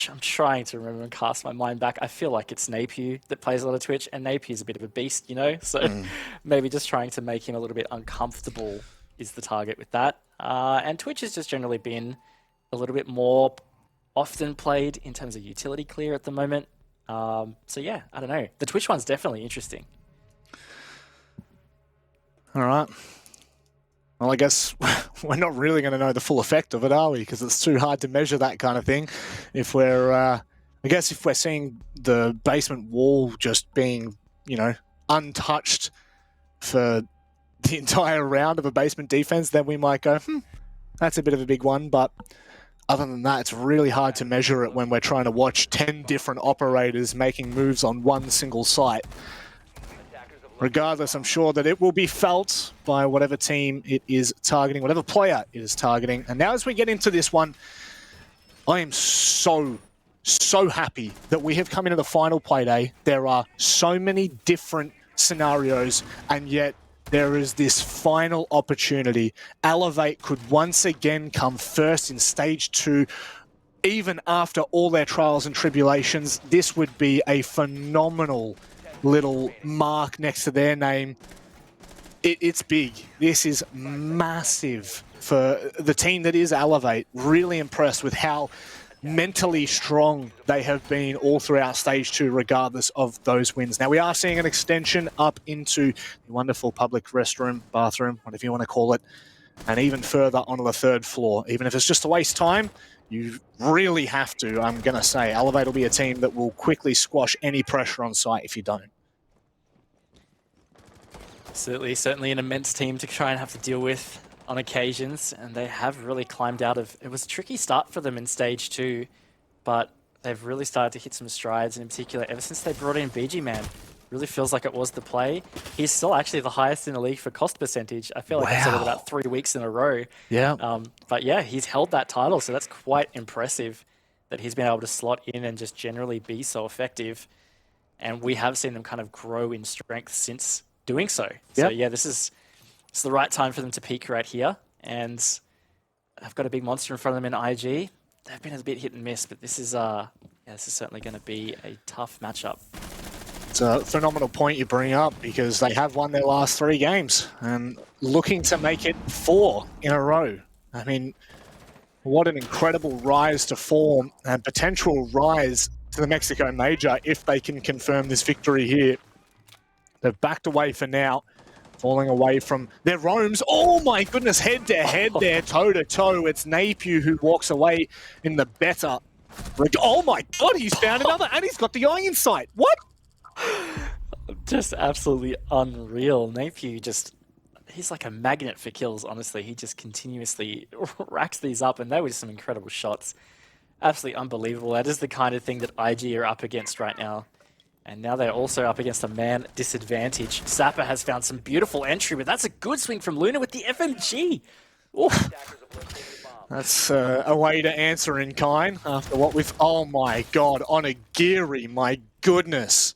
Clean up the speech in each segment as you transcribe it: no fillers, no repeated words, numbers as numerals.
I'm trying to remember and cast my mind back. I feel like it's Napier that plays a lot of Twitch, and Napier's a bit of a beast, you know? So maybe just trying to make him a little bit uncomfortable is the target with that. And Twitch has just generally been a little bit more often played in terms of utility clear at the moment. So yeah, I don't know. The Twitch one's definitely interesting. All right. Well, I guess we're not really going to know the full effect of it, are we? Because it's too hard to measure that kind of thing. If we're, I guess, if we're seeing the basement wall just being, you know, untouched for the entire round of a basement defense, then we might go, that's a bit of a big one. But other than that, it's really hard to measure it when we're trying to watch 10 different operators making moves on one single site. Regardless, I'm sure that it will be felt by whatever team it is targeting, whatever player it is targeting. And now as we get into this one, I am so happy that we have come into the final play day. There are so many different scenarios, and yet there is this final opportunity. Elevate could once again come first in stage 2. Even after all their trials and tribulations, this would be a phenomenal little mark next to their name. It's big. This is massive for the team that is Elevate. Really impressed with how mentally strong they have been all throughout stage 2, regardless of those wins. Now, we are seeing an extension up into the wonderful public restroom, bathroom, whatever you want to call it, and even further onto the 3rd floor. Even if it's just to waste time, you really have to, I'm going to say. Elevate will be a team that will quickly squash any pressure on site if you don't. Certainly an immense team to try and have to deal with on occasions, and they have really climbed out of... It was a tricky start for them in stage 2, but they've really started to hit some strides, and in particular, ever since they brought in BG Man. Really feels like it was the play. He's still actually the highest in the league for cost percentage. I feel like I've said it about 3 weeks in a row. Yeah. But yeah, he's held that title, so that's quite impressive that he's been able to slot in and just generally be so effective. And we have seen them kind of grow in strength since doing so. So yeah, it's the right time for them to peak right here. And I've got a big monster in front of them in IG. They've been a bit hit and miss, but this is certainly going to be a tough matchup. It's a phenomenal point you bring up, because they have won their last 3 games and looking to make it 4 in a row. I mean, what an incredible rise to form and potential rise to the Mexico Major if they can confirm this victory here. They've backed away for now, falling away from their roams. Oh my goodness, head to head there, toe to toe. It's Napier who walks away in the better. Oh my God, he's found another, and he's got the eye in sight. What? Just absolutely unreal. Napier he's like a magnet for kills, honestly. He just continuously racks these up, and they were some incredible shots. Absolutely unbelievable. That is the kind of thing that IG are up against right now. And now they're also up against a man disadvantage. Sapper has found some beautiful entry, but that's a good swing from Luna with the FMG. Oof. That's a way to answer in kind after what we've... Oh my God, on a Geary, my goodness.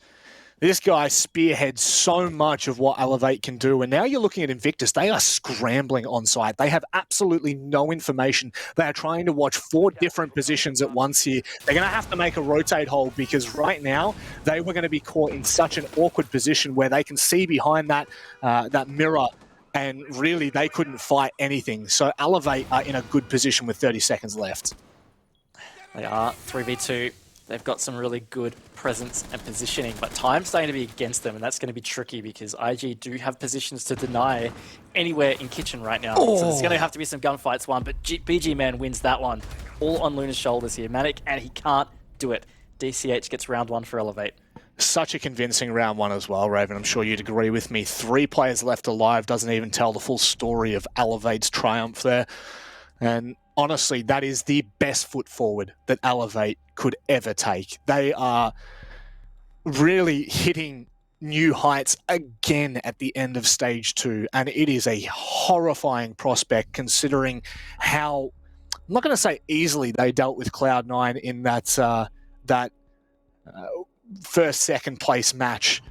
This guy spearheads so much of what Elevate can do. And now you're looking at Invictus. They are scrambling on site. They have absolutely no information. They are trying to watch 4 different positions at once here. They're going to have to make a rotate hold, because right now they were going to be caught in such an awkward position where they can see behind that, that mirror, and really they couldn't fight anything. So Elevate are in a good position with 30 seconds left. They are 3v2. They've got some really good presence and positioning, but time's starting to be against them, and that's going to be tricky because IG do have positions to deny anywhere in kitchen right now. So there's going to have to be some gunfights won, but BG Man wins that one. All on Luna's shoulders here. Manic, and he can't do it. DCH gets round 1 for Elevate. Such a convincing round 1 as well, Raven. I'm sure you'd agree with me. 3 players left alive doesn't even tell the full story of Elevate's triumph there. And honestly, that is the best foot forward that Elevate could ever take. They are really hitting new heights again at the end of stage 2, and it is a horrifying prospect considering how, I'm not going to say easily, they dealt with Cloud9 in that first, second place match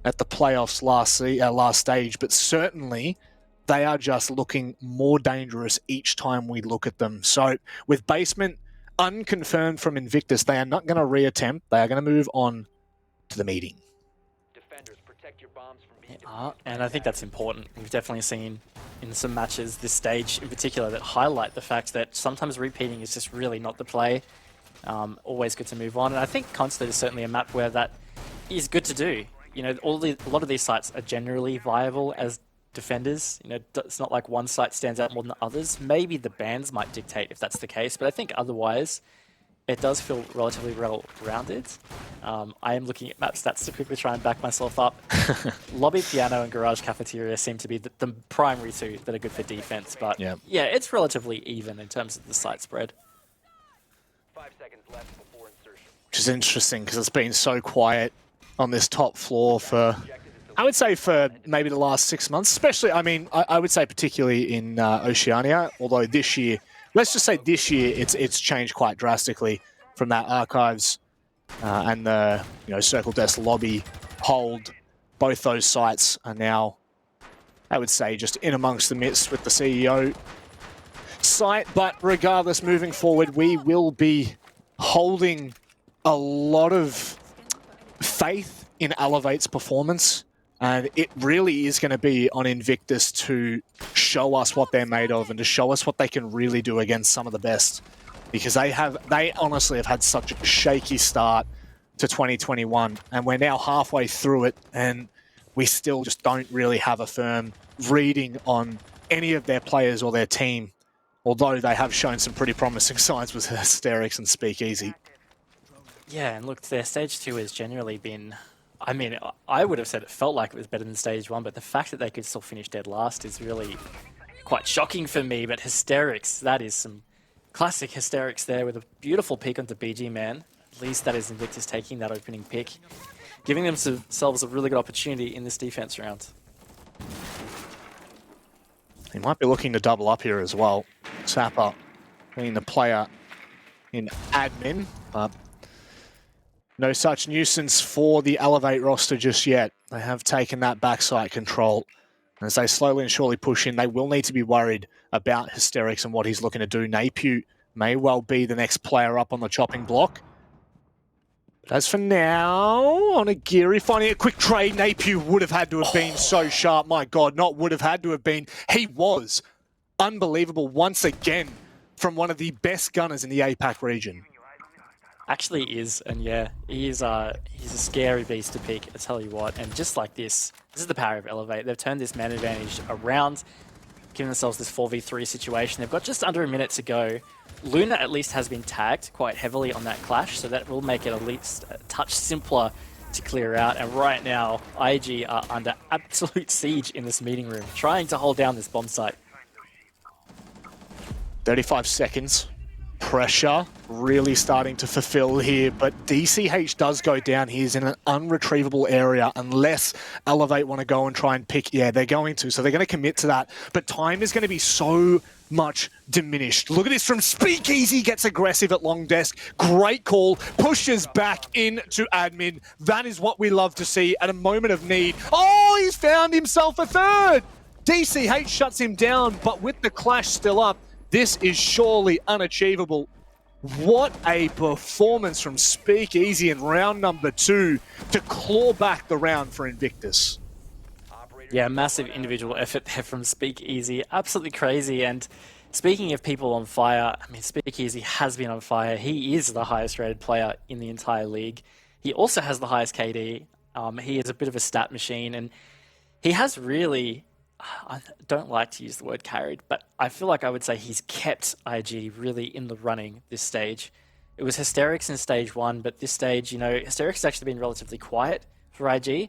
at the playoffs last stage, but certainly they are just looking more dangerous each time we look at them. So with Basement unconfirmed from Invictus. They are not going to reattempt. They are going to move on to the meeting. Defenders, protect your bombs from being And I think that's important. We've definitely seen in some matches this stage in particular that highlight the fact that sometimes repeating is just really not the play. Always good to move on. And I think Consulate is certainly a map where that is good to do. You know, a lot of these sites are generally viable as defenders. You know, it's not like one site stands out more than others. Maybe the bans might dictate if that's the case, but I think otherwise it does feel relatively well-rounded. I am looking at map stats to quickly try and back myself up. Lobby, Piano, and Garage Cafeteria seem to be the primary two that are good for defense, but yeah, it's relatively even in terms of the site spread. 5 seconds left before insertion. Which is interesting because it's been so quiet on this top floor for, I would say, for maybe the last 6 months. Especially, I mean, I would say particularly in Oceania, although this year, let's just say this year, it's changed quite drastically from that Archives and the Circle Desk lobby hold. Both those sites are now, I would say, just in amongst the midst with the CEO site. But regardless, moving forward, we will be holding a lot of faith in Elevate's performance, and it really is going to be on Invictus to show us what they're made of and to show us what they can really do against some of the best, because they honestly have had such a shaky start to 2021, and we're now halfway through it, and we still just don't really have a firm reading on any of their players or their team, although they have shown some pretty promising signs with Hysterics and Speakeasy. Yeah, and look, their stage 2 has generally been, I mean, I would have said it felt like it was better than stage 1, but the fact that they could still finish dead last is really quite shocking for me. But Hysterics, that is some classic Hysterics there with a beautiful pick onto BG Man. At least that is Invictus taking that opening pick, giving themselves a really good opportunity in this defense round. He might be looking to double up here as well. Sapper being the player in admin, but no such nuisance for the Elevate roster just yet. They have taken that backside control. As they slowly and surely push in, they will need to be worried about Hysterics and what he's looking to do. Napier may well be the next player up on the chopping block. But as for now, on a Geary, finding a quick trade, Napier would have had to have been so sharp. My God, not would have had to have been. He was unbelievable once again from one of the best gunners in the APAC region. Actually is, and yeah, he's a scary beast to pick, I tell you what. And just like this is the power of Elevate. They've turned this man advantage around, giving themselves this 4v3 situation. They've got just under a minute to go. Luna at least has been tagged quite heavily on that clash, so that will make it at least a touch simpler to clear out. And right now, IG are under absolute siege in this meeting room, trying to hold down this bomb site. 35 seconds. Pressure really starting to fulfill here, but DCH does go down. He's in an unretrievable area unless Elevate want to go and try and pick. Yeah, they're going to, so they're going to commit to that. But time is going to be so much diminished. Look at this from Speakeasy, gets aggressive at long desk. Great call, pushes back into admin. That is what we love to see at a moment of need. Oh, he's found himself a third. DCH shuts him down, but with the clash still up, this is surely unachievable. What a performance from Speakeasy in round number 2 to claw back the round for Invictus. Yeah, massive individual effort there from Speakeasy. Absolutely crazy. And speaking of people on fire, I mean, Speakeasy has been on fire. He is the highest rated player in the entire league. He also has the highest KD. He is a bit of a stat machine, and he has really, I don't like to use the word carried, but I feel like I would say he's kept IG really in the running this stage. It was Hysterics in stage 1, but this stage, you know, Hysterics has actually been relatively quiet for IG,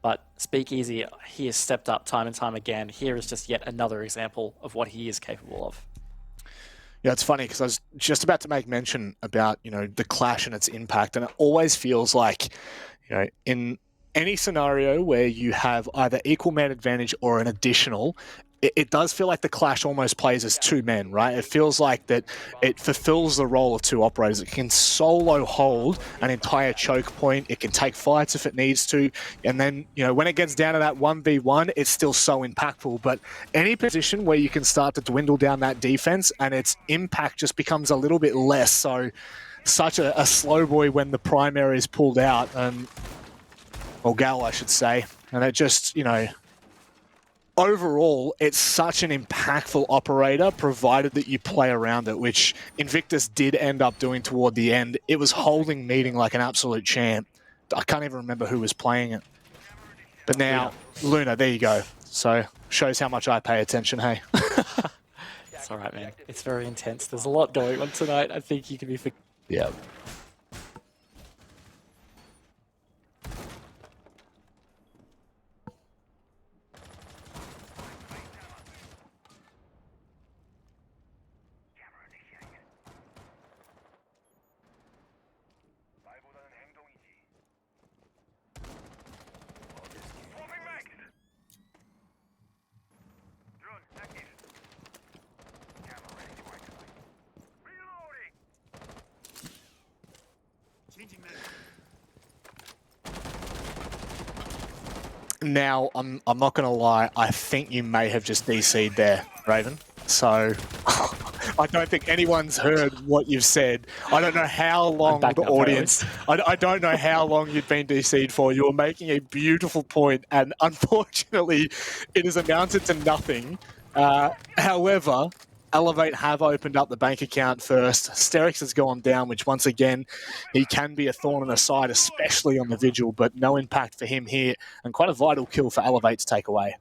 but Speakeasy, he has stepped up time and time again. Here is just yet another example of what he is capable of. Yeah, it's funny because I was just about to make mention about, the clash and its impact, and it always feels like, in any scenario where you have either equal man advantage or an additional, it does feel like the Clash almost plays as two men, right? It feels like that it fulfills the role of two operators. It can solo hold an entire choke point. It can take fights if it needs to. And then, when it gets down to that 1v1, it's still so impactful. But any position where you can start to dwindle down that defense and its impact just becomes a little bit less. So such a slow boy when the primary is pulled out, or Gal, I should say. And it just, overall, it's such an impactful operator, provided that you play around it, which Invictus did end up doing toward the end. It was holding meeting like an absolute champ. I can't even remember who was playing it. But now, Luna, there you go. So, shows how much I pay attention, hey? It's all right, man. It's very intense. There's a lot going on tonight. I think you can be... Yeah. Now, I'm not going to lie, I think you may have just DC'd there, Raven. So, I don't think anyone's heard what you've said. I don't know how long the audience... I don't know how long you'd been DC'd for. You were making a beautiful point, and unfortunately, it has amounted to nothing. However, Elevate have opened up the bank account first. Sterix has gone down, which once again, he can be a thorn in the side, especially on the Vigil, but no impact for him here, and quite a vital kill for Elevate to take away.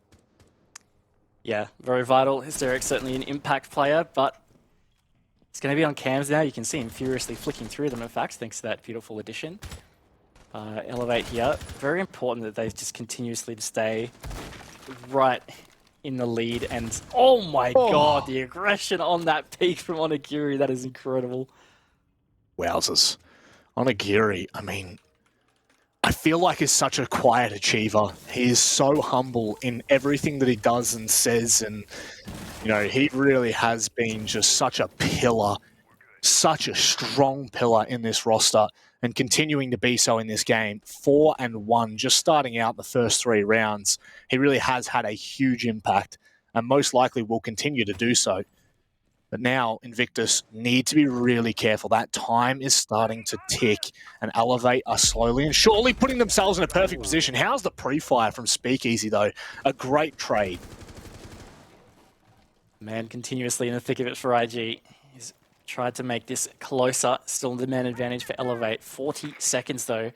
Yeah, very vital. Sterix certainly an impact player, but it's going to be on cams now. You can see him furiously flicking through them, in fact, thanks to that beautiful addition. Elevate here. Very important that they just continuously stay right in the lead, and oh my god, the aggression on that peak from Onigiri, that is incredible. Wowzers. Onigiri, I mean, I feel like he's such a quiet achiever. He is so humble in everything that he does and says, and, he really has been just such a pillar, such a strong pillar in this roster, and continuing to be so in this game. 4-1, just starting out the first 3 rounds. He really has had a huge impact, and most likely will continue to do so. But now, Invictus need to be really careful. That time is starting to tick, and Elevate are slowly and surely putting themselves in a perfect position. How's the pre-fire from Speakeasy, though? A great trade. Man, continuously in the thick of it for IG. He's tried to make this closer. Still the man advantage for Elevate. 40 seconds, though.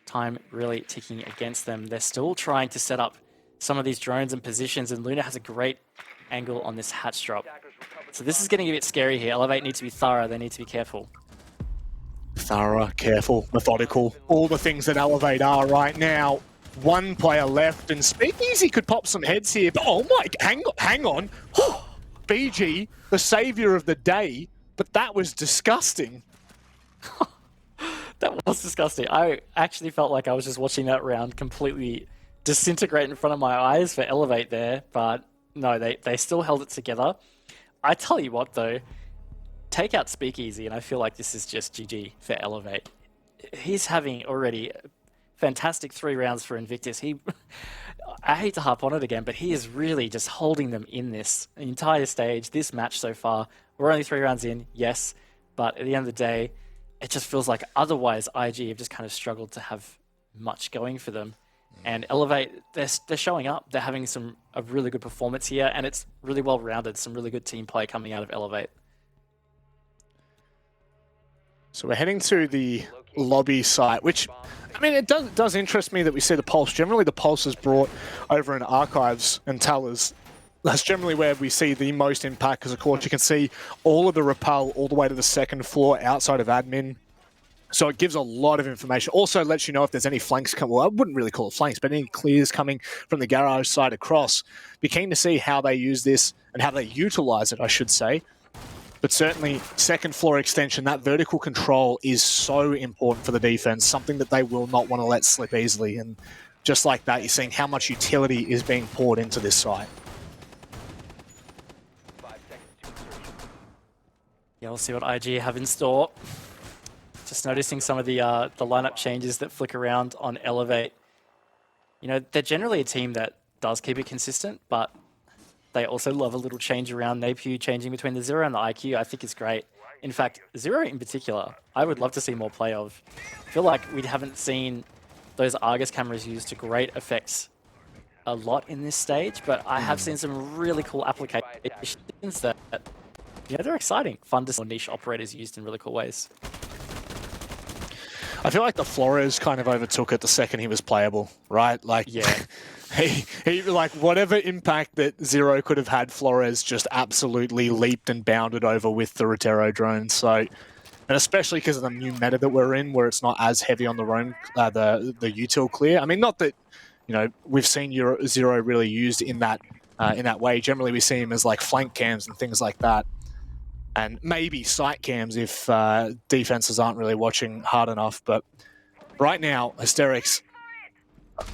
Time really ticking against them. They're still trying to set up some of these drones and positions, and Luna has a great angle on this hatch drop. So this is getting a bit scary here. Elevate need to be thorough. They need to be careful. Thorough, careful, methodical. All the things that Elevate are right now. One player left, and Speakeasy could pop some heads here. But oh my, hang on. BG, the savior of the day, but that was disgusting. That was disgusting. I actually felt like I was just watching that round completely disintegrate in front of my eyes for Elevate there, but no, they still held it together. I tell you what, though, take out Speakeasy, and I feel like this is just GG for Elevate. He's having already fantastic 3 rounds for Invictus. I hate to harp on it again, but he is really just holding them in this entire stage, this match so far. We're only 3 rounds in, yes, but at the end of the day, it just feels like otherwise IG have just kind of struggled to have much going for them. And Elevate, they're showing up. They're having a really good performance here, and it's really well-rounded. Some really good team play coming out of Elevate. So we're heading to the lobby site, which, I mean, it does interest me that we see the Pulse. Generally, the Pulse is brought over in Archives and Tellers. That's generally where we see the most impact, because, of course, you can see all of the rappel all the way to the 2nd floor outside of admin. So it gives a lot of information. Also lets you know if there's any flanks coming. Well, I wouldn't really call it flanks, but any clears coming from the garage side across. Be keen to see how they use this and how they utilize it, I should say. But certainly, 2nd floor extension, that vertical control is so important for the defense, something that they will not want to let slip easily. And just like that, you're seeing how much utility is being poured into this site. Yeah, we'll see what IG have in store. Just noticing some of the lineup changes that flick around on Elevate. You know, they're generally a team that does keep it consistent, but they also love a little change around. Napier changing between the Zero and the IQ, I think is great. In fact, Zero in particular, I would love to see more play of. I feel like we haven't seen those Argus cameras used to great effects a lot in this stage, but I have seen some really cool applications that, you know, they're exciting. Fun to see niche operators used in really cool ways. I feel like the Flores kind of overtook it the second he was playable, right? Like, Yeah. he like whatever impact that Zero could have had, Flores just absolutely leaped and bounded over with the Rotero drone. So, and especially because of the new meta that we're in, where it's not as heavy on the roam, the util clear. I mean, not that, you know, we've seen Zero really used in that way. Generally, we see him as like flank cams and things like that. And maybe sight cams if defenses aren't really watching hard enough. But right now, Hysterics,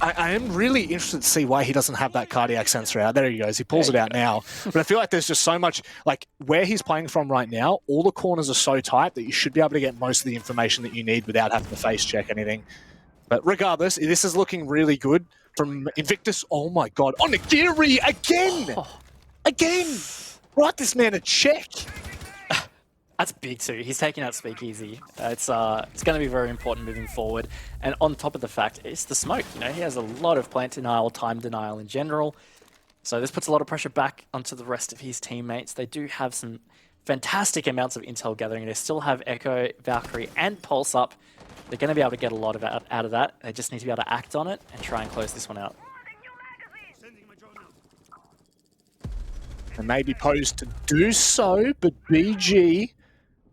I am really interested to see why he doesn't have that cardiac sensor out. There he goes. He pulls it out now. But I feel like there's just so much, like where he's playing from right now, all the corners are so tight that you should be able to get most of the information that you need without having to face check anything. But regardless, this is looking really good from Invictus. Oh my God. Onigiri again! Again! Write this man a check. That's big too. He's taking out Speakeasy. It's going to be very important moving forward. And on top of the fact, it's the smoke. You know, he has a lot of plant denial, time denial in general. So this puts a lot of pressure back onto the rest of his teammates. They do have some fantastic amounts of intel gathering. They still have Echo, Valkyrie, and Pulse up. They're going to be able to get a lot of out of that. They just need to be able to act on it and try and close this one out. And maybe posed to do so, but BG,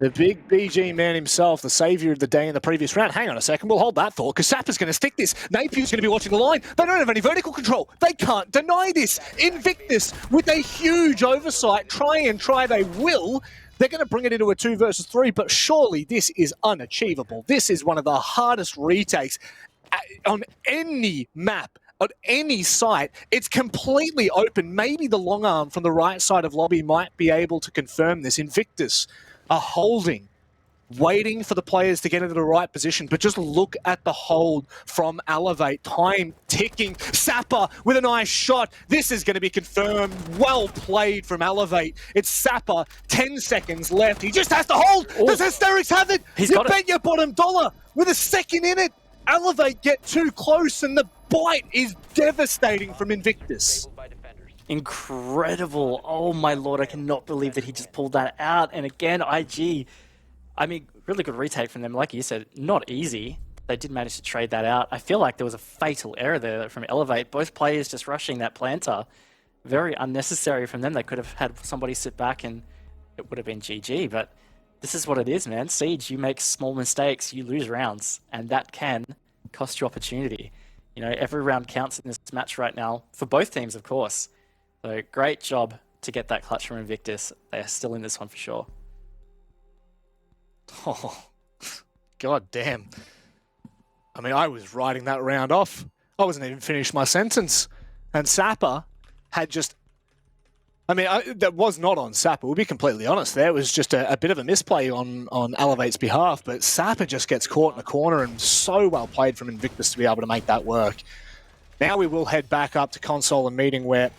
the big BG man himself, the savior of the day in the previous round. Hang on a second, we'll hold that thought, because Sapper's going to stick this. Napier's going to be watching the line. They don't have any vertical control. They can't deny this. Invictus, with a huge oversight, try they will. They're going to bring it into a 2 versus 3, but surely this is unachievable. This is one of the hardest retakes on any map, on any site. It's completely open. Maybe the long arm from the right side of lobby might be able to confirm this. Invictus are holding, waiting for the players to get into the right position, but just look at the hold from Elevate. Time ticking. Sapper with a nice shot. This is going to be confirmed. Well played from Elevate. It's Sapper. 10 seconds left. He just has to hold. Ooh. Does Hysterics have it? He's you got bet it. your bottom dollar. With a second in it, Elevate get too close, and the bite is devastating from Invictus. Disabled by defenders. Incredible. Oh my lord, I cannot believe that he just pulled that out. And again, IG, I mean, really good retake from them. Like you said, not easy. They did manage to trade that out. I feel like there was a fatal error there from Elevate. Both players just rushing that planter. Very unnecessary from them. They could have had somebody sit back and it would have been GG. But this is what it is, man. Siege, you make small mistakes, you lose rounds. And that can cost you opportunity. You know, every round counts in this match right now. For both teams, of course. So great job to get that clutch from Invictus. They are still in this one for sure. Oh, God damn. I mean, I was writing that round off. I wasn't even finished my sentence. And Sapper had just... I mean, that was not on Sapper, we'll be completely honest. There was just a bit of a misplay on Elevate's behalf, but Sapper just gets caught in a corner, and so well played from Invictus to be able to make that work. Now we will head back up to console and meeting, where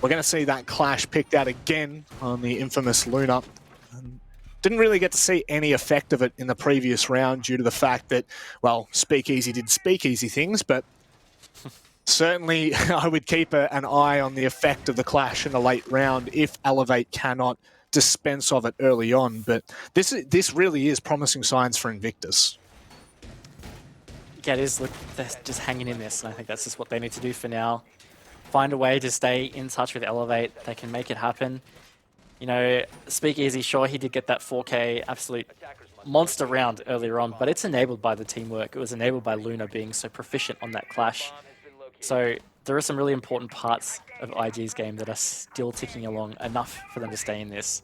we're going to see that clash picked out again on the infamous Luna. Didn't really get to see any effect of it in the previous round due to the fact that, well, Speakeasy did Speakeasy things, but certainly I would keep an eye on the effect of the clash in the late round if Elevate cannot dispense of it early on. But this really is promising signs for Invictus. Yeah, it is. Look, they're just hanging in this, and I think that's just what they need to do for now. Find a way to stay in touch with Elevate. They can make it happen. You know, Speakeasy, sure, he did get that 4K absolute monster round earlier on, but it's enabled by the teamwork. It was enabled by Luna being so proficient on that clash. So there are some really important parts of IG's game that are still ticking along enough for them to stay in this.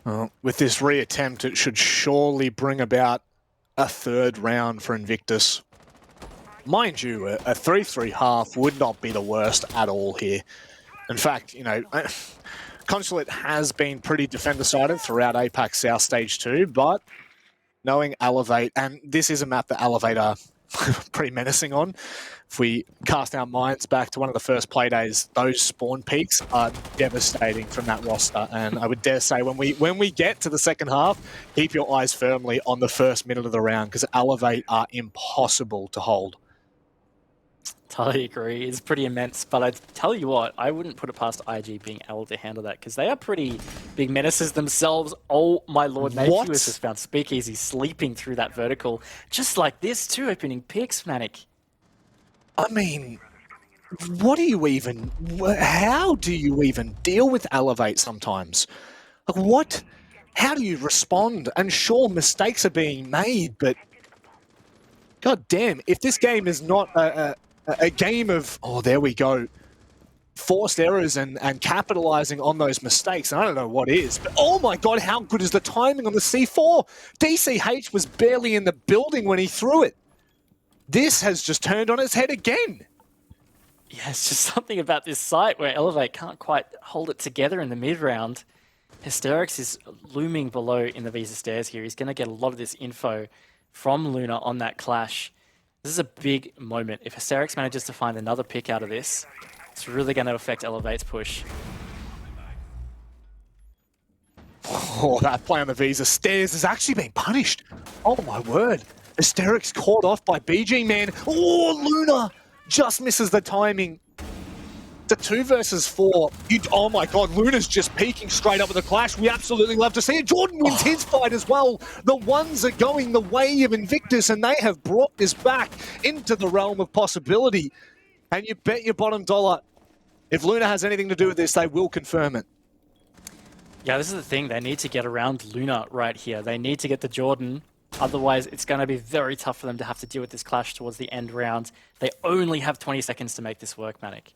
Well, with this reattempt, it should surely bring about a third round for Invictus. Mind you, a 3-3 half would not be the worst at all here. In fact, you know, Consulate has been pretty defender-sided throughout APAC South Stage 2, but knowing Elevate, and this is a map that Elevate are pretty menacing on. If we cast our minds back to one of the first play days, those spawn peaks are devastating from that roster. And I would dare say when we get to the second half, keep your eyes firmly on the first minute of the round, because Elevate are impossible to hold. Totally agree. It's pretty immense, but I tell you what, I wouldn't put it past IG being able to handle that, because they are pretty big menaces themselves. Oh my lord, Napier has just found Speakeasy sleeping through that vertical. Just like this too, opening picks, Manic. I mean, what do you even... How do you even deal with Elevate sometimes? Like, what? How do you respond? And sure, mistakes are being made, but... God damn, if this game is not a game of, oh, there we go, forced errors and capitalizing on those mistakes, I don't know what is, but oh my god, how good is the timing on the C4? DCH was barely in the building when he threw it. This has just turned on its head again. Yeah, it's just something about this site where Elevate can't quite hold it together in the mid-round. Hysterix is looming below in the Visa stairs here. He's going to get a lot of this info from Luna on that clash. This is a big moment. If Hysterix manages to find another pick out of this, it's really going to affect Elevate's push. Oh, that play on the Visa stairs is actually being punished. Oh my word. Hysterix caught off by BG Man. Oh, Luna just misses the timing. The 2 versus 4. Oh my god, Luna's just peeking straight up with the clash. We absolutely love to see it. Jordan wins his fight as well. The ones are going the way of Invictus, and they have brought this back into the realm of possibility. And you bet your bottom dollar, if Luna has anything to do with this, they will confirm it. Yeah, this is the thing. They need to get around Luna right here. They need to get the Jordan. Otherwise, it's going to be very tough for them to have to deal with this clash towards the end round. They only have 20 seconds to make this work, Manic.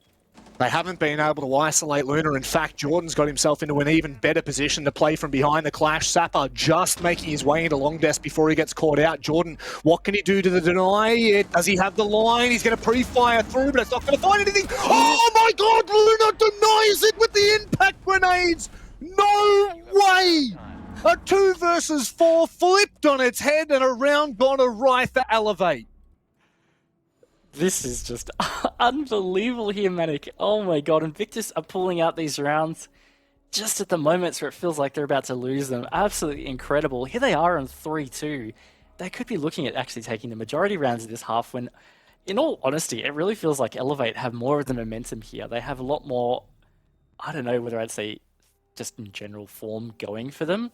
They haven't been able to isolate Luna. In fact, Jordan's got himself into an even better position to play from behind the clash. Sapper just making his way into long desk before he gets caught out. Jordan, what can he do to the deny? Does he have the line? He's going to pre-fire through, but it's not going to find anything. Oh my god, Luna denies it with the impact grenades! No way! A 2 versus 4 flipped on its head and a round gone awry for Elevate. This is just unbelievable here, Manic. Oh my god, Invictus are pulling out these rounds just at the moments where it feels like they're about to lose them. Absolutely incredible. Here they are on 3-2. They could be looking at actually taking the majority rounds of this half when, in all honesty, it really feels like Elevate have more of the momentum here. They have a lot more, I don't know whether I'd say just in general form going for them.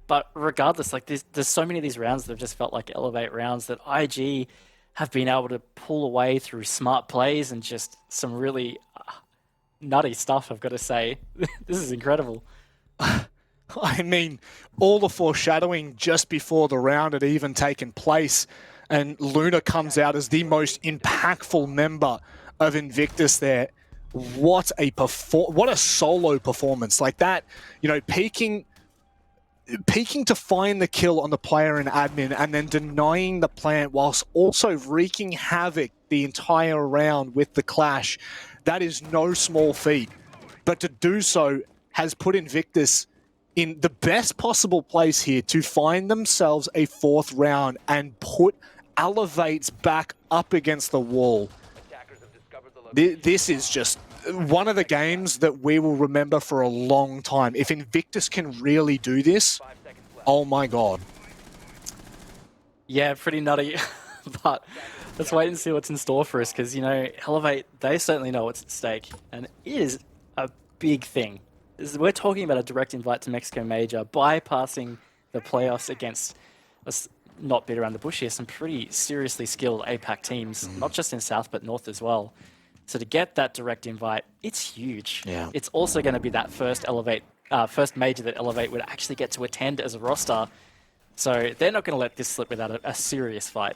But regardless, like there's so many of these rounds that have just felt like Elevate rounds that IG have been able to pull away through smart plays and just some really nutty stuff, I've got to say. This is incredible. I mean, all the foreshadowing just before the round had even taken place, and Luna comes out as the most impactful member of Invictus there. What a solo performance. Like that, you know, peaking to find the kill on the player in admin and then denying the plant whilst also wreaking havoc the entire round with the clash. That is no small feat. But to do so has put Invictus in the best possible place here to find themselves a 4th round and put Elevate's back up against the wall. This is just one of the games that we will remember for a long time. If Invictus can really do this, oh my god. Yeah, pretty nutty. But let's wait and see what's in store for us, because, you know, Elevate, they certainly know what's at stake. And it is a big thing. We're talking about a direct invite to Mexico Major, bypassing the playoffs against, let's not beat around the bush here, some pretty seriously skilled APAC teams, not just in South, but North as well. So to get that direct invite, it's huge. Yeah. It's also going to be that first major that Elevate would actually get to attend as a roster. So they're not going to let this slip without a serious fight.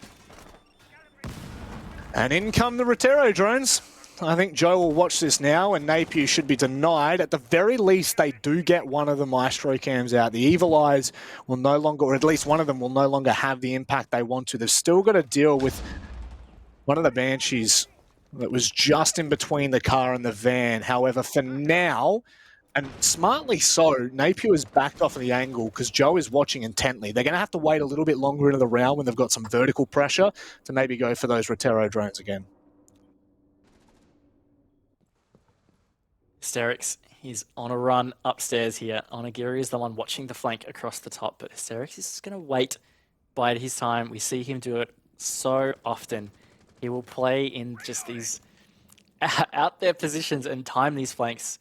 And in come the Rotero drones. I think Joe will watch this now, and Napier should be denied. At the very least, they do get one of the Maestro cams out. The Evil Eyes will no longer, or at least one of them will no longer have the impact they want to. They've still got to deal with one of the Banshees that was just in between the car and the van. However, for now, and smartly so, Napier is backed off of the angle because Joe is watching intently. They're going to have to wait a little bit longer into the round when they've got some vertical pressure to maybe go for those Rotero drones again. Hysterics, he's on a run upstairs here. Onigiri is the one watching the flank across the top, but Hysterics is just going to wait, bide his time. We see him do it so often. He will play in just these out there positions and time these flanks.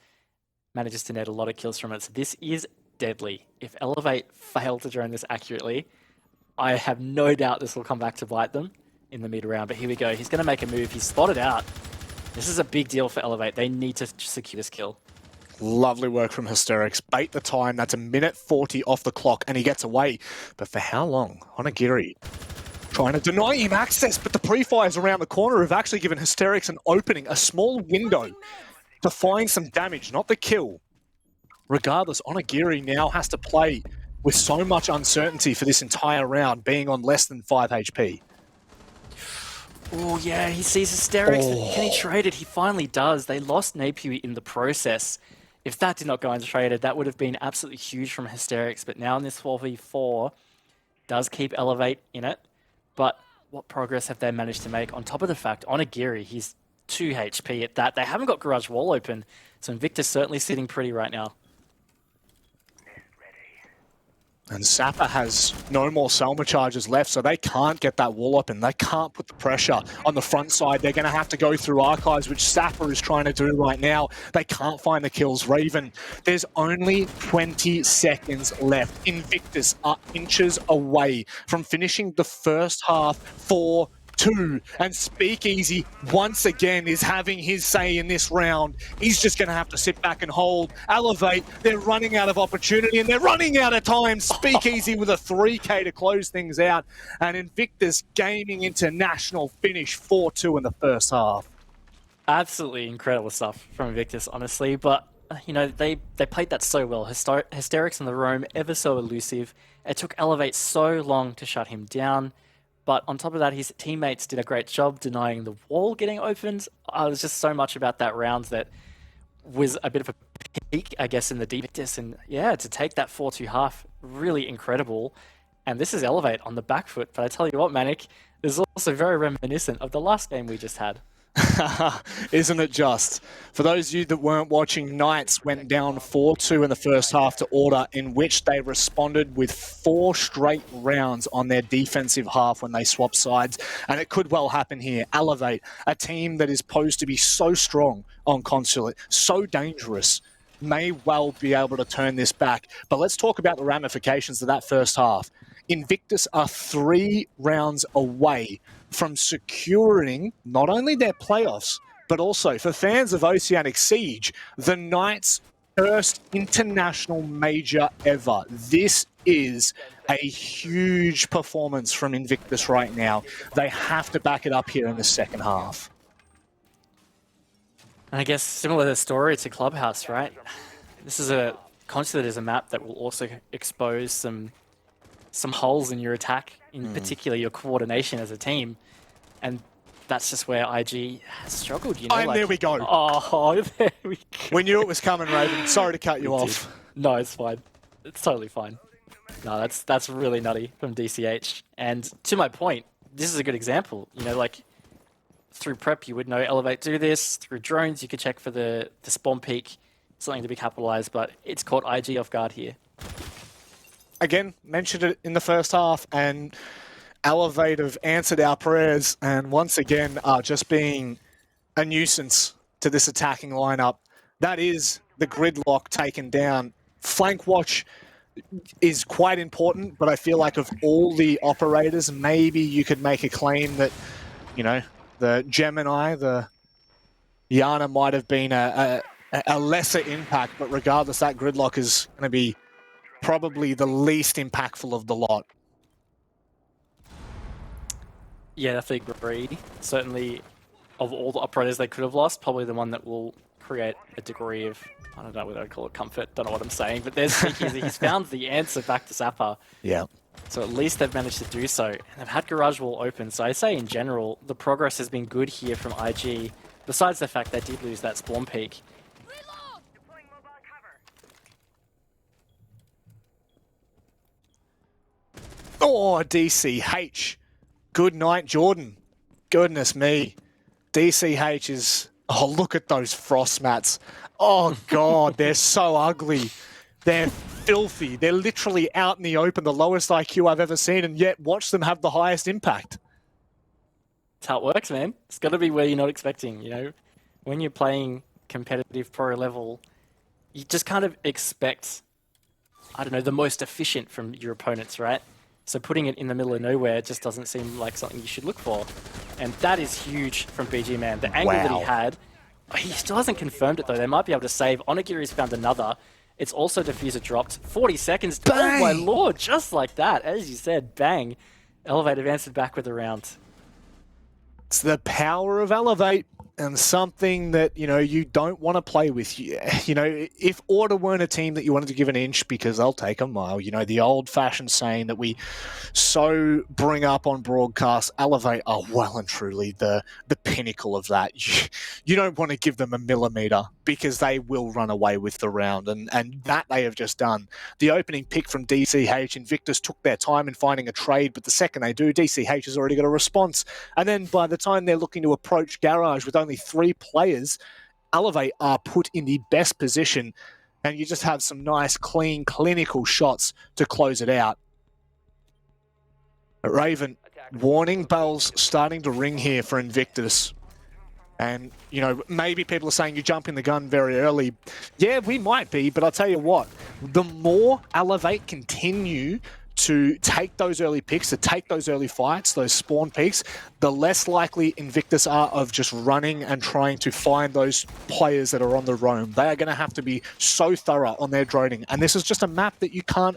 Manages to net a lot of kills from it. So this is deadly. If Elevate fail to drone this accurately, I have no doubt this will come back to bite them in the mid-round. But here we go. He's going to make a move. He's spotted out. This is a big deal for Elevate. They need to secure this kill. Lovely work from Hysterics. Bait the time. That's 1:40 off the clock, and he gets away. But for how long? Onigiri trying to deny him access, but the pre-fires around the corner have actually given Hysterics an opening, a small window to find some damage, not the kill. Regardless, Onigiri now has to play with so much uncertainty for this entire round, being on less than 5 HP. Oh yeah, he sees Hysterics. Can he trade it? He finally does. They lost Napier in the process. If that did not go untraded, that would have been absolutely huge from Hysterics. But now in this 4v4, does keep Elevate in it. But what progress have they managed to make? On top of the fact, Onigiri, he's 2 HP at that. They haven't got Garage Wall open, so Invictus certainly sitting pretty right now. And Sapper has no more Selma charges left, so they can't get that wall open. They can't put the pressure on the front side. They're going to have to go through Archives, which Sapper is trying to do right now. They can't find the kills. Raven, there's only 20 seconds left. Invictus are inches away from finishing the first half 4-2. And Speakeasy, once again, is having his say in this round. He's just going to have to sit back and hold. Elevate, they're running out of opportunity and they're running out of time. Speakeasy with a 3K to close things out. And Invictus Gaming International finish 4-2 in the first half. Absolutely incredible stuff from Invictus, honestly. But, you know, they played that so well. Hysterics in the roam, ever so elusive. It took Elevate so long to shut him down. But on top of that, his teammates did a great job denying the wall getting opened. There's just so much about that round that was a bit of a peak, I guess, in the deepest. And yeah, to take that 4-2 half, really incredible. And this is Elevate on the back foot. But I tell you what, Manic, this is also very reminiscent of the last game we just had. Isn't it just? For those of you that weren't watching, Knights went down 4-2 in the first half to Order, in which they responded with 4 straight rounds on their defensive half when they swapped sides. And it could well happen here. Elevate, a team that is posed to be so strong on Consulate, so dangerous, may well be able to turn this back. But let's talk about the ramifications of that first half. Invictus are 3 rounds away from securing not only their playoffs, but also, for fans of Oceanic Siege, the Knights' first international major ever. This is a huge performance from Invictus right now. They have to back it up here in the second half. And I guess similar story to Clubhouse, right? This is a Consulate is a map that will also expose some holes in your attack, in particular your coordination as a team. And that's just where IG has struggled, you know. And there we go. Oh, there we go. We knew it was coming, Raven. Sorry to cut you off. No, it's fine. It's totally fine. No, that's really nutty from DCH. And to my point, this is a good example. You know, like, through prep, you would know Elevate do this. Through drones, you could check for the spawn peak, something to be capitalized, but it's caught IG off guard here. Again, mentioned it in the first half, and Elevate have answered our prayers, and once again are just being a nuisance to this attacking lineup. That is the gridlock taken down. Flank watch is quite important, but I feel like of all the operators, maybe you could make a claim that, you know, the Gemini, the Yana might have been a lesser impact, but regardless, that gridlock is going to be probably the least impactful of the lot. Yeah, definitely agree. Certainly, of all the operators they could have lost, probably the one that will create a degree of, I don't know whether I'd call it comfort, don't know what I'm saying, but there's Speakeasy. He's found the answer back to Zappa. Yeah. So at least they've managed to do so. And they've had Garage Wall open. So I say in general, the progress has been good here from IG, besides the fact they did lose that spawn peak. Oh, DCH. Good night, Jordan. Goodness me. DCH is... Oh, look at those frost mats. Oh, God, they're so ugly. They're filthy. They're literally out in the open, the lowest IQ I've ever seen, and yet watch them have the highest impact. That's how it works, man. It's got to be where you're not expecting, you know? When you're playing competitive pro level, you just kind of expect, I don't know, the most efficient from your opponents, right? So putting it in the middle of nowhere just doesn't seem like something you should look for. And that is huge from BG Man. The angle that he had, he still hasn't confirmed it though. They might be able to save. Onigiri's found another. It's also diffuser dropped. 40 seconds. Bang! Oh my lord, just like that. As you said, bang. Elevate advanced back with the round. It's the power of Elevate, and something that, you know, you don't want to play with. You know, if Order weren't a team that you wanted to give an inch because they'll take a mile, you know, the old-fashioned saying that we so bring up on broadcast, Elevate are well and truly the pinnacle of that. You don't want to give them a millimeter because they will run away with the round, and that they have just done. The opening pick from DCH, Invictus took their time in finding a trade, but the second they do, DCH has already got a response. And then by the time they're looking to approach Garage with only 3 players, Elevate are put in the best position, and you just have some nice, clean, clinical shots to close it out. But Raven, warning bells starting to ring here for Invictus. And, you know, maybe people are saying you jump in the gun very early. Yeah, we might be, but I'll tell you what, the more Elevate continue to take those early picks, to take those early fights, those spawn peaks, the less likely Invictus are of just running and trying to find those players that are on the roam. They are going to have to be so thorough on their droning. And this is just a map that you can't...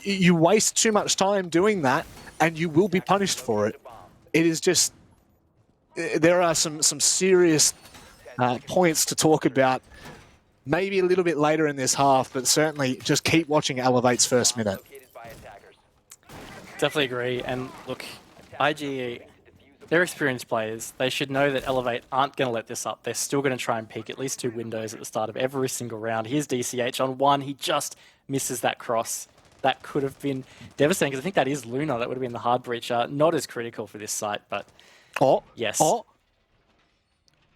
You waste too much time doing that, and you will be punished for it. It is just... There are some serious points to talk about, maybe a little bit later in this half, but certainly just keep watching Elevate's first minute. Definitely agree. And look, IG, they're experienced players. They should know that Elevate aren't going to let this up. They're still going to try and peek at least 2 windows at the start of every single round. Here's DCH on 1. He just misses that cross. That could have been devastating, because I think that is Luna. That would have been the hard breacher. Not as critical for this site, but yes.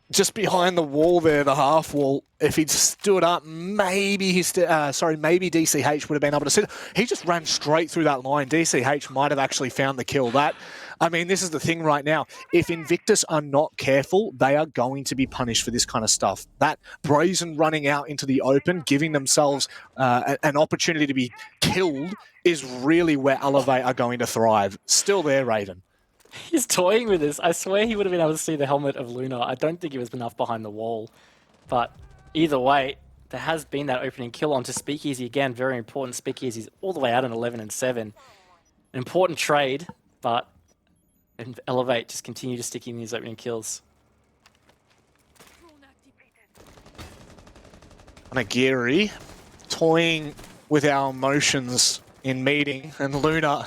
Just behind the wall there, the half wall. If he'd stood up, maybe maybe DCH would have been able to sit. He just ran straight through that line. DCH might have actually found the kill. I mean, this is the thing right now. If Invictus are not careful, they are going to be punished for this kind of stuff. That brazen running out into the open, giving themselves an opportunity to be killed, is really where Elevate are going to thrive. Still there, Raven. He's toying with this. I swear he would have been able to see the helmet of Luna. I don't think he was enough behind the wall. But either way, there has been that opening kill onto Speakeasy again. Very important. Speakeasy's all the way out in 11 and 7. An important trade, but Elevate just continue to stick in these opening kills. Onigiri toying with our emotions in meeting, and Luna,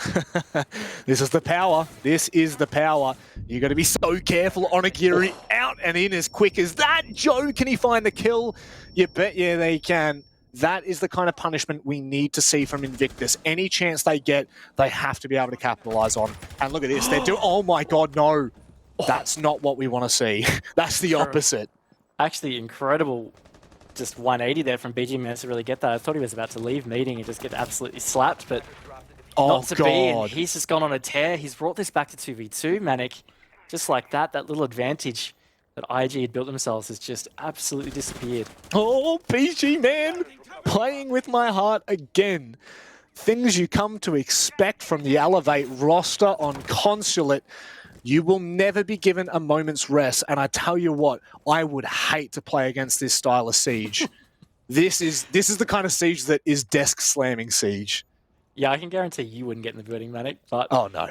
this is the power. This is the power. You got to be so careful. Onigiri out and in as quick as that. Joe, can he find the kill? You bet yeah they can. That is the kind of punishment we need to see from Invictus. Any chance they get, they have to be able to capitalize on. And look at this. They're doing... Oh my god, no. That's not what we want to see. That's the opposite. Actually, incredible. Just 180 there from BG Man to really get that. I thought he was about to leave meeting and just get absolutely slapped, but not to be. And he's just gone on a tear. He's brought this back to 2v2, Manic. Just like that, that little advantage that IG had built themselves has just absolutely disappeared. Oh, BG Man, playing with my heart again. Things you come to expect from the Elevate roster on Consulate. You will never be given a moment's rest, and I tell you what, I would hate to play against this style of siege. This is the kind of siege that is desk slamming siege. Yeah, I can guarantee you wouldn't get in the building, Manic, but oh no.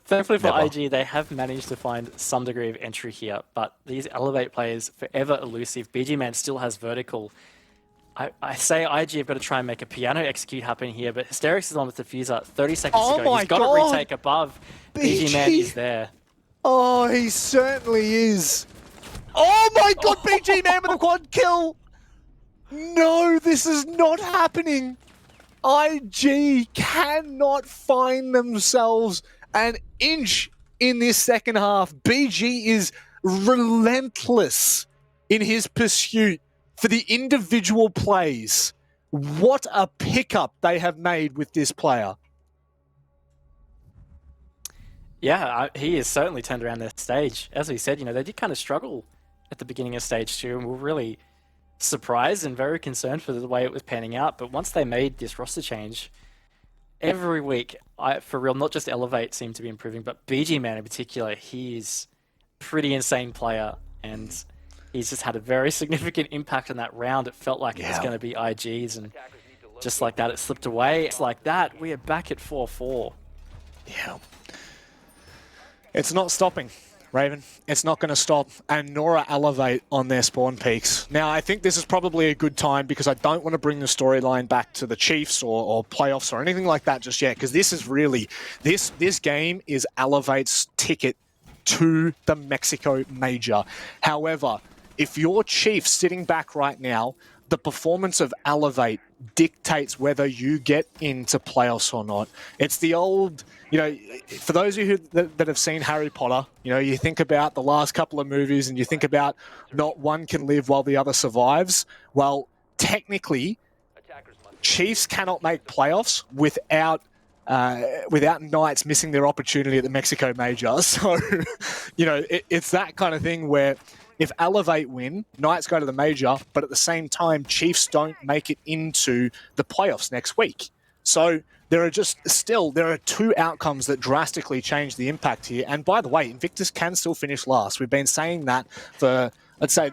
thankfully for IG, they have managed to find some degree of entry here, but these Elevate players, forever elusive. BG Man still has vertical. I say IG have got to try and make a piano execute happen here, but Hysterix is on with the diffuser. 30 seconds Oh to go. my He's got God. to retake above. BG Man is there. Oh, he certainly is. Oh my God, BG Man with a quad kill. No, this is not happening. IG cannot find themselves an inch in this second half. BG is relentless in his pursuit for the individual plays. What a pickup they have made with this player. Yeah, he has certainly turned around their stage. As we said, they did kind of struggle at the beginning of stage 2 and were really surprised and very concerned for the way it was panning out. But once they made this roster change, every week, for real, not just Elevate seemed to be improving, but BG Man in particular, he is a pretty insane player, and he's just had a very significant impact on that round. It felt like it was going to be IG's, and just like that, it slipped away. It's like that, we are back at 4-4. Yeah. It's not stopping, Raven. It's not going to stop. And Nora Elevate on their spawn peaks. Now, I think this is probably a good time because I don't want to bring the storyline back to the Chiefs or playoffs or anything like that just yet, because this is really, this game is Elevate's ticket to the Mexico Major. However, if you're Chiefs sitting back right now, the performance of Elevate dictates whether you get into playoffs or not. It's the old, for those of you that have seen Harry Potter, you think about the last couple of movies and you think about not one can live while the other survives. Well, technically, Chiefs cannot make playoffs without Knights missing their opportunity at the Mexico Major. So, it's that kind of thing where if Elevate win, Knights go to the Major, but at the same time, Chiefs don't make it into the playoffs next week. So there are two outcomes that drastically change the impact here. And by the way, Invictus can still finish last. We've been saying that for, let's say,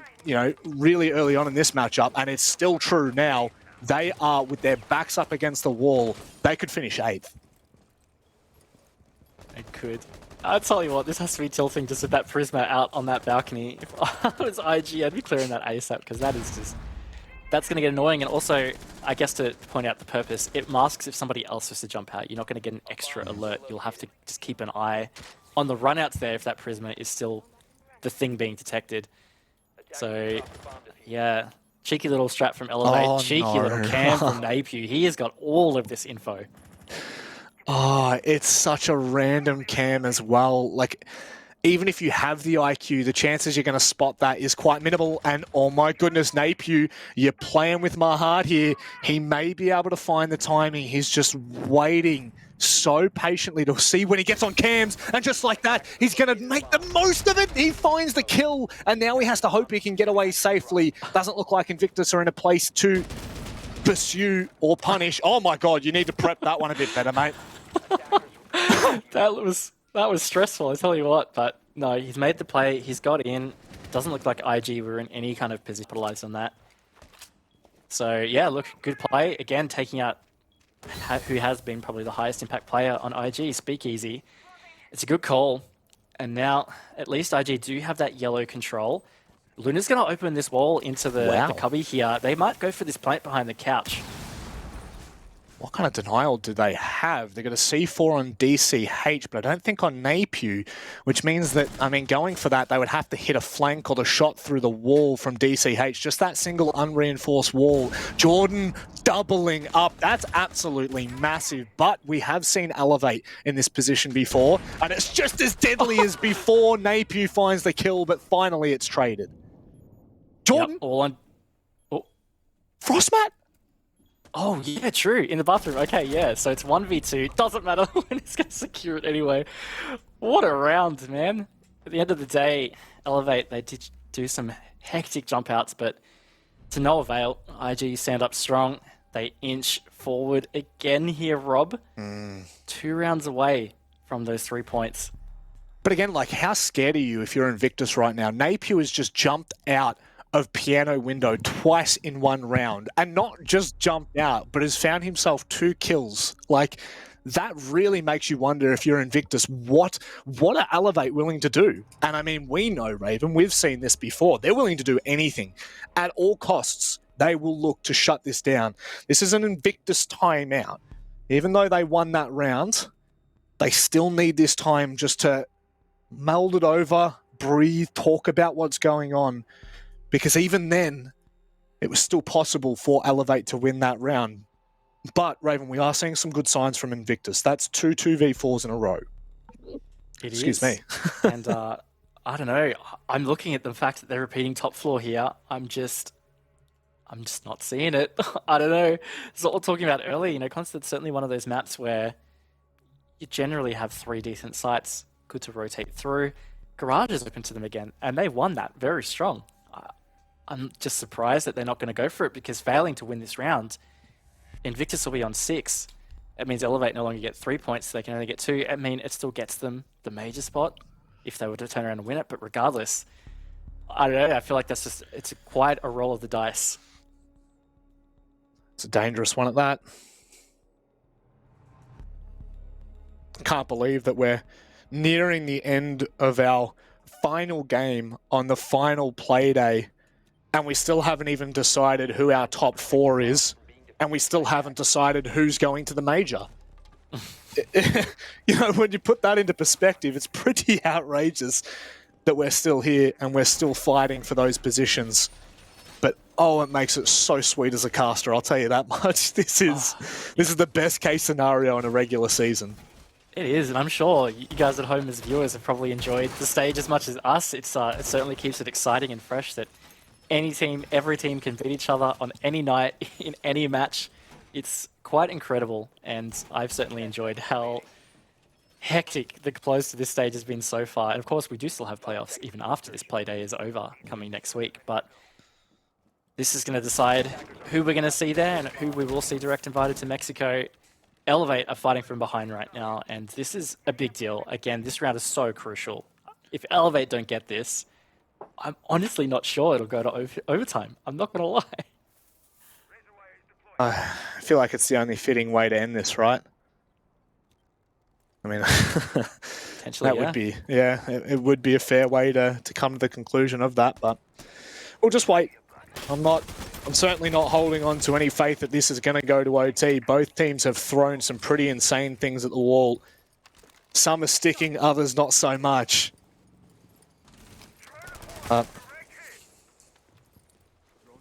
really early on in this matchup, and it's still true now. They are, with their backs up against the wall, they could finish 8th. They could. I'll tell you what, this has to be tilting just with that Prisma out on that balcony. If I was IG, I'd be clearing that ASAP, because that's going to get annoying. And also, I guess to point out the purpose, it masks if somebody else was to jump out. You're not going to get an extra alert. You'll have to just keep an eye on the runouts there if that Prisma is still the thing being detected. So, yeah, cheeky little strat from Elevate, little cam from Napu. He has got all of this info. Oh, it's such a random cam as well. Like, even if you have the IQ, the chances you're going to spot that is quite minimal. And oh my goodness, Napu, you're playing with my heart here. He may be able to find the timing. He's just waiting so patiently to see when he gets on cams. And just like that, he's going to make the most of it. He finds the kill. And now he has to hope he can get away safely. Doesn't look like Invictus are in a place to pursue or punish. Oh my God, you need to prep that one a bit better, mate. That was stressful, I tell you what. But no, he's made the play. He's got in. Doesn't look like IG were in any kind of position to capitalize on that. So yeah, look, good play again, taking out who has been probably the highest impact player on IG, Speakeasy. It's a good call, and now at least IG do have that yellow control. Luna's going to open this wall into the cubby here. They might go for this plant behind the couch. What kind of denial do they have? They're going to C4 on DCH, but I don't think on Napu, which means that, going for that, they would have to hit a flank or the shot through the wall from DCH. Just that single unreinforced wall. Jordan doubling up. That's absolutely massive, but we have seen Elevate in this position before, and it's just as deadly as before. Napu finds the kill, but finally it's traded. Jordan? Yep, all on. Oh. Frostmat? Oh, yeah, true. In the bathroom. Okay, yeah. So it's 1v2. Doesn't matter when he's going to secure it anyway. What a round, man. At the end of the day, Elevate, they did do some hectic jump outs, but to no avail. IG stand up strong. They inch forward again here, Rob. 2 rounds away from those 3 points. But again, how scared are you if you're Invictus right now? Napu has just jumped out of piano window twice in 1 round, and not just jumped out, but has found himself 2 kills. That really makes you wonder, if you're Invictus, what are Elevate willing to do? And we know, Raven, we've seen this before. They're willing to do anything at all costs they will look to shut this down. This is an Invictus timeout. Even though they won that round, they still need this time just to meld it over, breathe, talk about what's going on. Because even then, it was still possible for Elevate to win that round. But, Raven, we are seeing some good signs from Invictus. That's 2-2v4s in a row. Excuse me. And I don't know. I'm looking at the fact that they're repeating top floor here. I'm just not seeing it. I don't know. It's what we're talking about earlier. You know, Constant's certainly one of those maps where you generally have 3 decent sites, good to rotate through. Garage is open to them again, and they won that very strong. I'm just surprised that they're not going to go for it, because failing to win this round, Invictus will be on 6. It means Elevate no longer get 3 points, so they can only get 2. I mean, it still gets them the major spot if they were to turn around and win it, but regardless, I don't know, I feel like it's quite a roll of the dice. It's a dangerous one at that. Can't believe that we're nearing the end of our final game on the final play day, and we still haven't even decided who our top 4 is, and we still haven't decided who's going to the major. You know, when you put that into perspective, it's pretty outrageous that we're still here and we're still fighting for those positions. But oh, it makes it so sweet as a caster, I'll tell you that much. This is the best case scenario in a regular season. It is, and I'm sure you guys at home as viewers have probably enjoyed the stage as much as us. It certainly keeps it exciting and fresh that any team, every team can beat each other on any night, in any match. It's quite incredible, and I've certainly enjoyed how hectic the close to this stage has been so far. And of course, we do still have playoffs even after this play day is over, coming next week. But this is going to decide who we're going to see there and who we will see direct invited to Mexico. Elevate are fighting from behind right now, and this is a big deal. Again, this round is so crucial. If Elevate don't get this, I'm honestly not sure it'll go to overtime. I'm not going to lie. I feel like it's the only fitting way to end this, right? I mean, Potentially, that would be, it would be a fair way to come to the conclusion of that, but we'll just wait. I'm certainly not holding on to any faith that this is going to go to OT. Both teams have thrown some pretty insane things at the wall. Some are sticking, others not so much. Here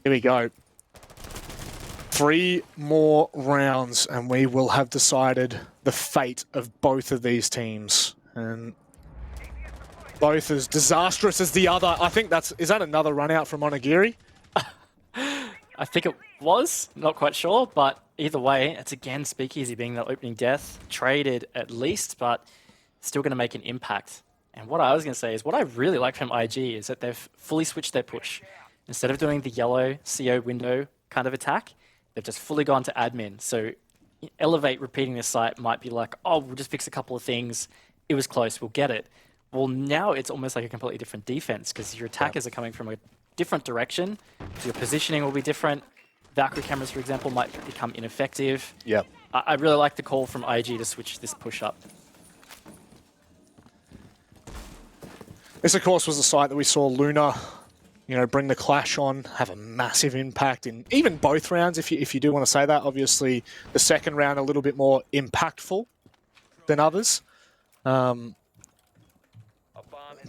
we go. 3 more rounds and we will have decided the fate of both of these teams. And both as disastrous as the other. I think is that another run out from Onigiri? I think it was, not quite sure, but either way, it's again Speakeasy being the opening death, traded at least, but still going to make an impact. And what I was going to say is what I really like from IG is that they've fully switched their push. Instead of doing the yellow CO window kind of attack, they've just fully gone to admin. So Elevate repeating this site might be like, oh, we'll just fix a couple of things. It was close, we'll get it. Well, now it's almost like a completely different defense because your attackers are coming from a different direction. So your positioning will be different. Valkyrie cameras, for example, might become ineffective. Yep. I really like the call from IG to switch this push up. This, of course, was a site that we saw Luna, bring the clash on, have a massive impact in even both rounds, if you do want to say that. Obviously, the second round a little bit more impactful than others.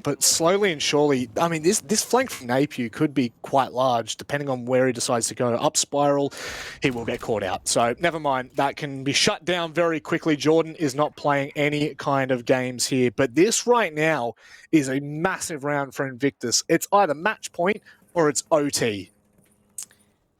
But slowly and surely, I mean, this flank from Napier could be quite large, depending on where he decides to go. Up spiral, he will get caught out. So never mind, that can be shut down very quickly. Jordan is not playing any kind of games here. But this right now is a massive round for Invictus. It's either match point or it's OT.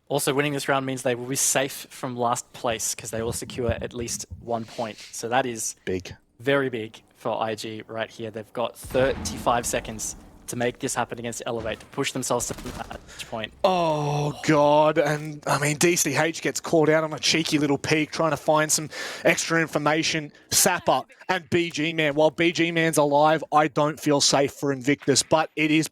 Also, winning this round means they will be safe from last place because they will secure at least 1 point. So that is big, very big for IG right here. They've got 35 seconds to make this happen against Elevate, to push themselves to that match point. Oh, God. And, I mean, DCH gets called out on a cheeky little peek, trying to find some extra information. Sapper and BG Man. While BG Man's alive, I don't feel safe for Invictus, but it is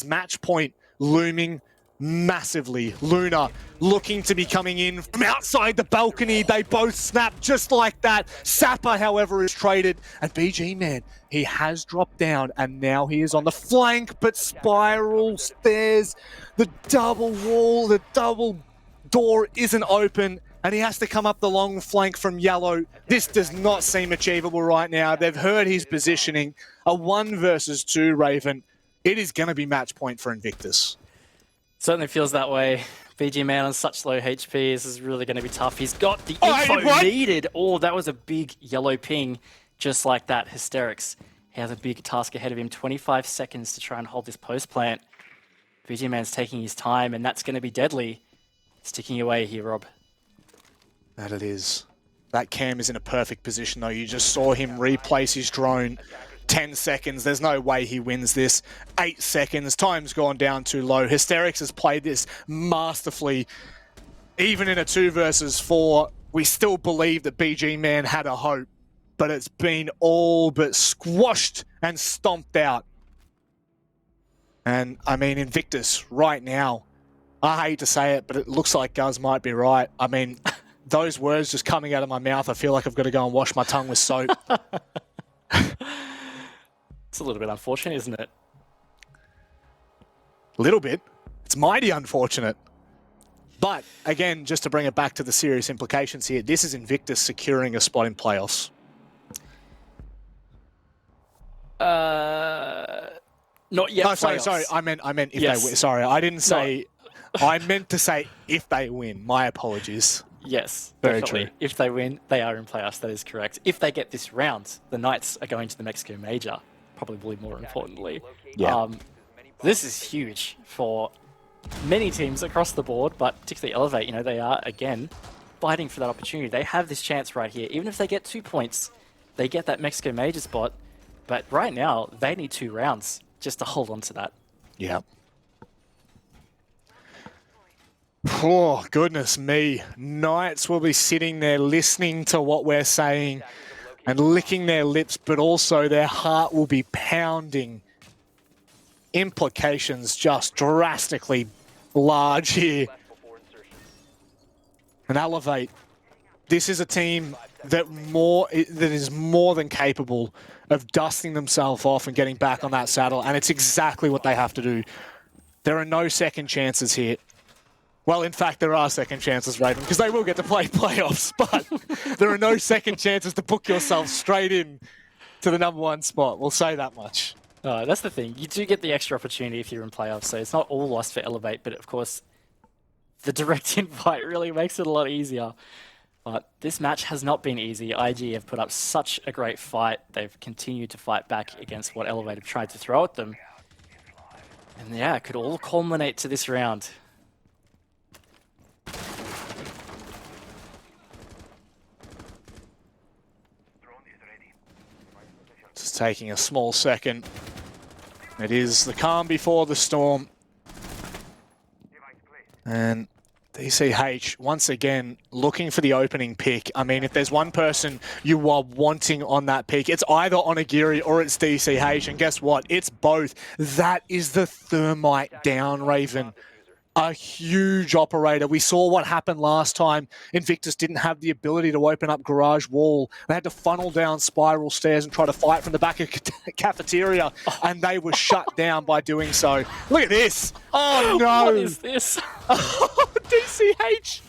match point looming massively. Luna looking to be coming in from outside the balcony. They both snap just like that. Sapper, however, is traded. And BG Man, he has dropped down and now he is on the flank, but Spiral stairs, the double wall, the double door isn't open and he has to come up the long flank from Yellow. This does not seem achievable right now. They've heard his positioning. A 1 versus 2, Raven. It is going to be match point for Invictus. Certainly feels that way. BG Man on such low HP, this is really going to be tough. He's got the Oh, info what? needed. Oh, that was a big yellow ping, just like that. Hysterics. He has a big task ahead of him. 25 seconds to try and hold this post plant. BG Man's taking his time, and that's going to be deadly. Sticking away here, Rob. That it is. That Cam is in a perfect position, though. You just saw him replace his drone. 10 seconds. There's no way he wins this. 8 seconds. Time's gone down too low. Hysterics has played this masterfully. Even in a 2 versus 4, we still believe that BG Man had a hope, but it's been all but squashed and stomped out. And, I mean, Invictus, right now, I hate to say it, but it looks like Guz might be right. I mean, those words just coming out of my mouth, I feel like I've got to go and wash my tongue with soap. It's a little bit unfortunate, isn't it? A little bit. It's mighty unfortunate. But, again, just to bring it back to the serious implications here, this is Invictus securing a spot in playoffs. Not yet. No, sorry. playoffs. I meant if Yes. they win. Sorry, I didn't say... I meant to say if they win. My apologies. Yes, Very definitely. true. If they win, they are in playoffs. That is correct. If they get this round, the Knights are going to the Mexico Major. Probably more importantly. Yeah. This is huge for many teams across the board, but particularly Elevate. You know, they are again fighting for that opportunity. They have this chance right here. Even if they get 2 points, they get that Mexico Major spot. But right now, they need 2 rounds just to hold on to that. Yeah. Oh, goodness me. Knights will be sitting there listening to what we're saying and licking their lips, but also their heart will be pounding. Implications just drastically large here. And Elevate, this is a team that is more than capable of dusting themselves off and getting back on that saddle, and it's exactly what they have to do. There are no second chances here. Well, in fact, there are second chances, Raven, because they will get to play playoffs, but there are no second chances to book yourself straight in to the #1 spot. We'll say that much. That's the thing. You do get the extra opportunity if you're in playoffs, so it's not all lost for Elevate, but of course, the direct invite really makes it a lot easier. But this match has not been easy. IG have put up such a great fight. They've continued to fight back against what Elevate have tried to throw at them. And yeah, it could all culminate to this round. Just taking a small second. It is the calm before the storm. And DCH, once again, looking for the opening pick. I mean, if there's one person you are wanting on that pick, it's either Onigiri or it's DCH. And guess what? It's both. That is the thermite down, Raven. A huge operator. We saw what happened last time. Invictus didn't have the ability to open up garage wall. They had to funnel down spiral stairs and try to fight from the back of cafeteria, and they were shut down by doing so. Look at this. Oh, no. What is this? DCH.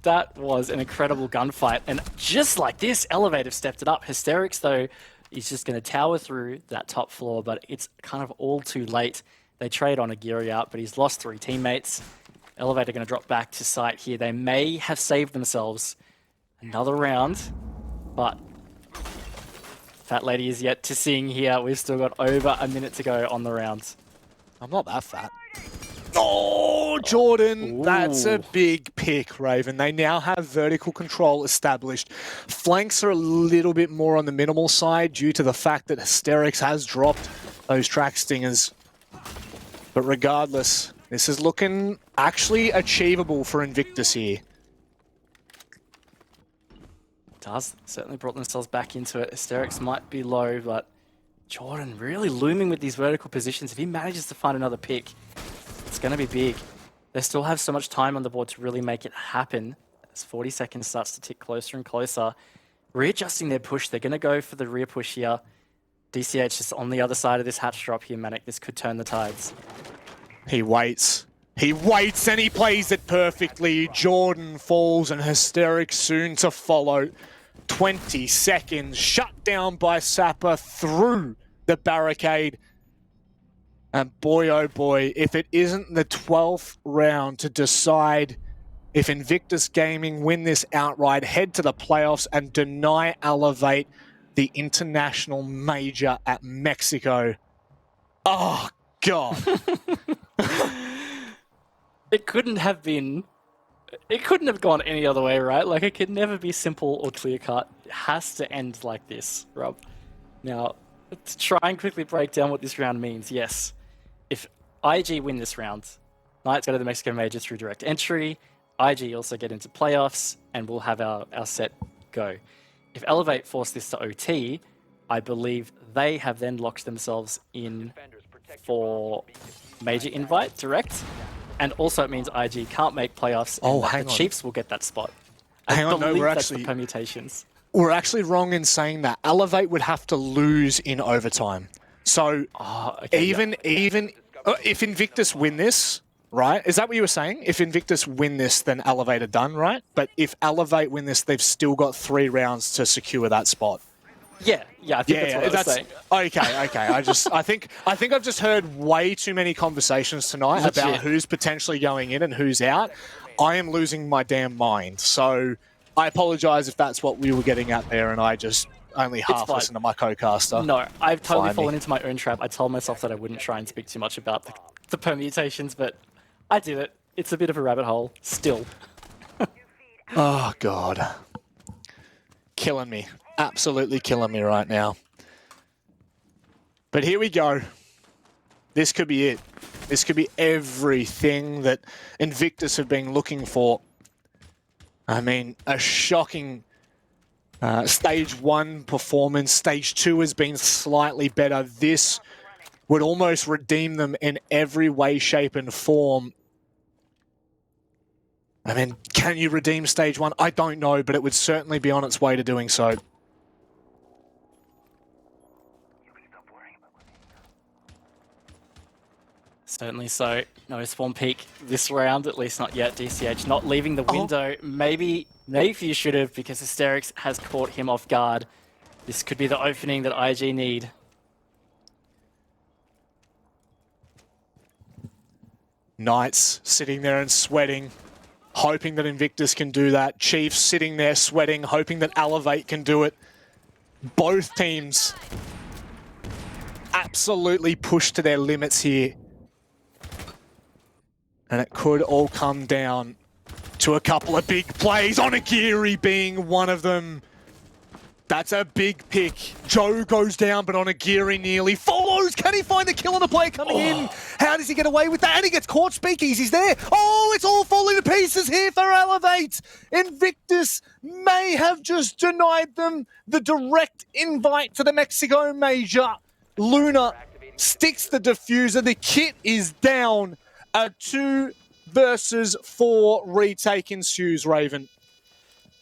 That was an incredible gunfight. And just like this, Elevate have stepped it up. Hysterics, though, is just going to tower through that top floor, but it's kind of all too late. They trade on Aguirre out, but he's lost 3 teammates. Elevate are going to drop back to site here. They may have saved themselves another round, but Fat Lady is yet to sing here. We've still got over a minute to go on the round. I'm not that fat. Oh, Jordan, Ooh. That's a big pick, Raven. They now have vertical control established. Flanks are a little bit more on the minimal side due to the fact that Hysterics has dropped those track stingers. But regardless, this is looking actually achievable for Invictus here. Does certainly brought themselves back into it. Hysterics might be low, but Jordan really looming with these vertical positions. If he manages to find another pick, it's going to be big. They still have so much time on the board to really make it happen. As 40 seconds starts to tick closer and closer. Readjusting their push, they're going to go for the rear push here. DCH is on the other side of this hatch drop here, Manic. This could turn the tides. He waits. He waits and he plays it perfectly. Jordan falls and Hysteric soon to follow. 20 seconds, shut down by Sapper through the barricade. And boy, oh boy, if it isn't the 12th round to decide if Invictus Gaming win this outright, head to the playoffs and deny Elevate the international major at Mexico. Oh, God. It couldn't have gone any other way, right? Like, it could never be simple or clear-cut. It has to end like this, Rob. Now, to try and quickly break down what this round means, yes. If IG win this round, Knights go to the Mexico Major through direct entry, IG also get into playoffs, and we'll have our set go. If Elevate force this to OT, I believe they have then locked themselves in for Major Invite direct. And also it means IG can't make playoffs, and hang the on. Chiefs will get that spot. Hang on, no, believe we're that's actually... the permutations. We're actually wrong in saying that. Elevate would have to lose in overtime. So even if Invictus win this, right? Is that what you were saying? If Invictus win this, then Elevate are done, right? But if Elevate win this, they've still got 3 rounds to secure that spot. Yeah, I think that's what I was saying. Okay. I think I've just heard way too many conversations tonight Legit. about who's potentially going in and who's out. I am losing my damn mind. So I apologize if that's what we were getting at there, and I just only half fine. listened to my co-caster. No, I've totally Fine. fallen into my own trap. I told myself that I wouldn't try and speak too much about the permutations, but I did it. It's a bit of a rabbit hole, still. Oh, God. Killing me. Absolutely killing me right now. But here we go. This could be it. This could be everything that Invictus have been looking for. I mean, a shocking Stage 1 performance. Stage 2 has been slightly better. This would almost redeem them in every way, shape, and form. I mean, can you redeem Stage 1? I don't know, but it would certainly be on its way to doing so. Certainly so. No spawn peak this round, at least not yet. DCH not leaving the window. Maybe you should have, because Hysterics has caught him off guard. This could be the opening that IG need. Knights sitting there and sweating, hoping that Invictus can do that. Chiefs sitting there sweating, hoping that Elevate can do it. Both teams absolutely pushed to their limits here. And it could all come down to a couple of big plays, Onigiri being one of them. That's a big pick. Joe goes down, but Onigiri nearly follows. Can he find the kill on the player coming in? How does he get away with that? And he gets caught. Speakeasy's there. Oh, it's all falling to pieces here for Elevate. Invictus may have just denied them the direct invite to the Mexico Major. Luna sticks the diffuser. The kit is down. A 2 versus 4 retake ensues, Raven.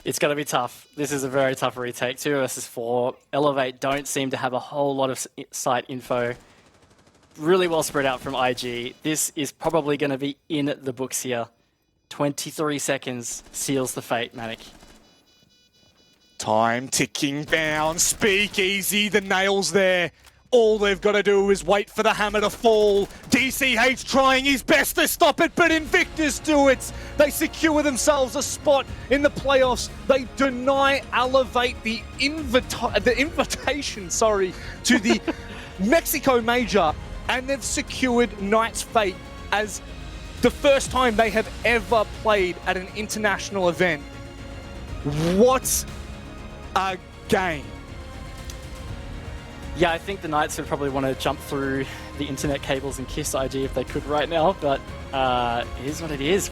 It's going to be tough. This is a very tough retake. 2 versus 4. Elevate don't seem to have a whole lot of site info. Really well spread out from IG. This is probably going to be in the books here. 23 seconds seals the fate, Manic. Time ticking down. Speakeasy, the nails there. All they've got to do is wait for the hammer to fall. DCH trying his best to stop it, but Invictus do it. They secure themselves a spot in the playoffs. They deny Elevate the invitation, to the Mexico Major, and they've secured Knight's fate as the first time they have ever played at an international event. What a game. Yeah, I think the Knights would probably want to jump through the internet cables and kiss IG if they could right now, but it is what it is.